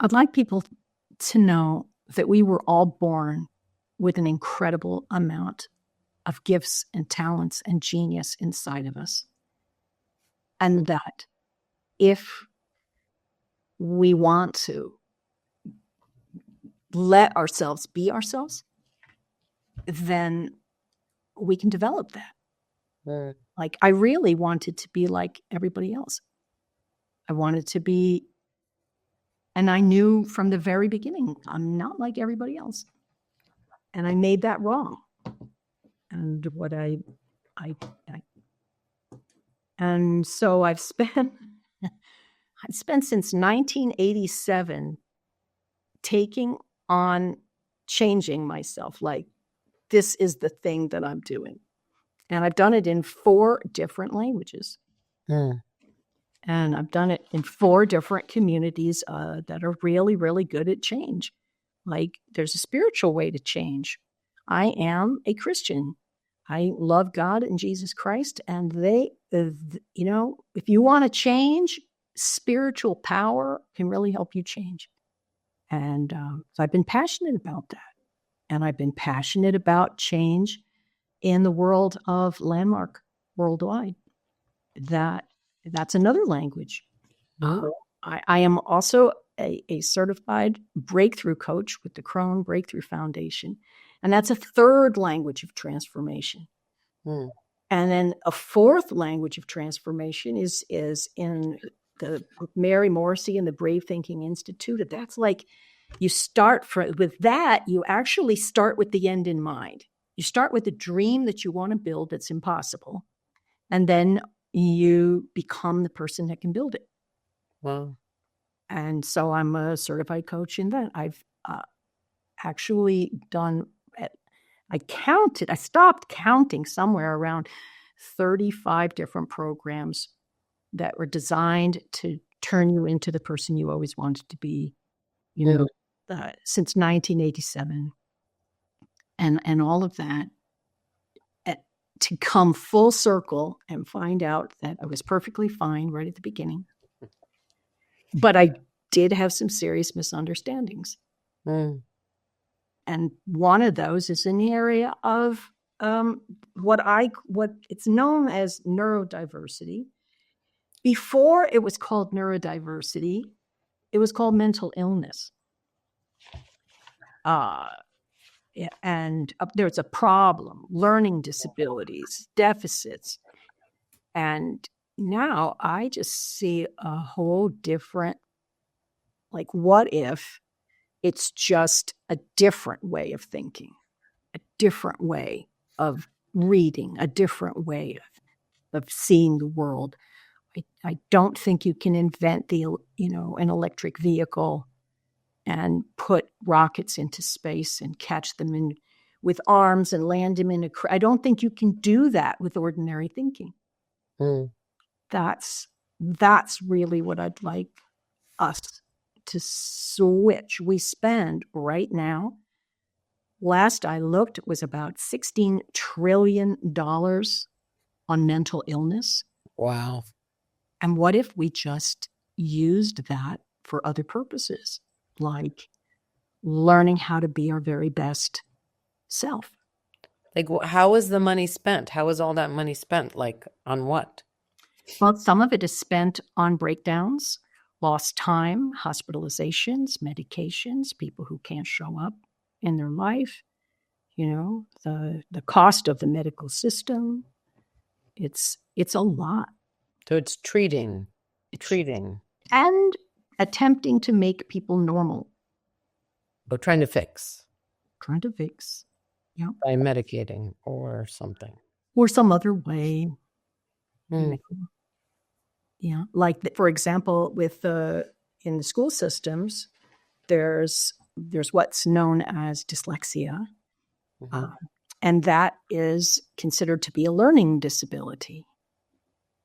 I'd like people to know that we were all born with an incredible amount of gifts and talents and genius inside of us. And that if we want to let ourselves be ourselves, then we can develop that. Mm. Like, I really wanted to be like everybody else. I wanted to be, and I knew from the very beginning, I'm not like everybody else. And I made that wrong. And what and so I've spent since 1987 taking on changing myself. Like, this is the thing that I'm doing. And I've done it in 4 different languages. Mm. And I've done it in 4 different communities that are really, really good at change. Like, there's a spiritual way to change. I am a Christian. I love God and Jesus Christ. And they, if you want to change, spiritual power can really help you change. And so I've been passionate about that. And I've been passionate about change in the world of Landmark worldwide. That's another language. Mm. I am also a certified breakthrough coach with the Crone Breakthrough Foundation. And that's a 3rd language of transformation. Mm. And then a 4th language of transformation is in the Mary Morrissey and the Brave Thinking Institute. That's like, you start with that, you actually start with the end in mind. You start with a dream that you want to build that's impossible. And then you become the person that can build it. Wow. And so I'm a certified coach in that. I've actually done, I stopped counting somewhere around 35 different programs that were designed to turn you into the person you always wanted to be, since 1987. And all of that, to come full circle and find out that I was perfectly fine right at the beginning. But I did have some serious misunderstandings. Mm. And one of those is in the area of what it's known as neurodiversity. Before it was called neurodiversity, it was called mental illness. And there's a problem, learning disabilities, deficits. And now I just see a whole different, like, what if it's just a different way of thinking, a different way of reading, a different way of seeing the world. I don't think you can invent an electric vehicle and put rockets into space and catch them in with arms and land them in I don't think you can do that with ordinary thinking. Mm. That's really what I'd like us to switch. We spend right now, last I looked, it was about $16 trillion on mental illness. Wow. And what if we just used that for other purposes, like learning how to be our very best self? Like, how is the money spent? How is all that money spent? Like, on what? Well, some of it is spent on breakdowns, lost time, hospitalizations, medications, people who can't show up in their life, the cost of the medical system. It's a lot. So it's treating. And attempting to make people normal. But trying to fix. Yeah. By medicating or something. Or some other way. Mm. Yeah. Like, for example, with in the school systems, there's what's known as dyslexia. Mm-hmm. And that is considered to be a learning disability.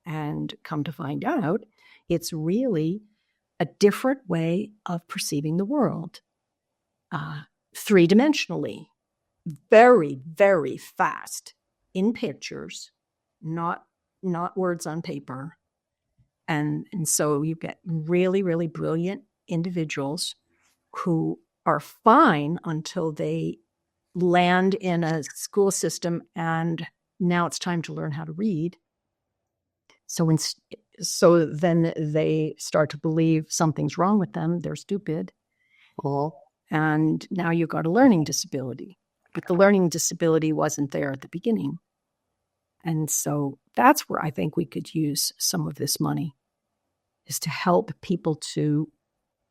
And come to find out, it's really a different way of perceiving the world. 3-dimensionally, very, very fast in pictures, not words on paper. And so you get really, really brilliant individuals who are fine until they land in a school system and now it's time to learn how to read. So then they start to believe something's wrong with them. They're stupid. And now you've got a learning disability. But the learning disability wasn't there at the beginning. And so that's where I think we could use some of this money, is to help people to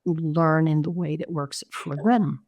learn in the way that works for them.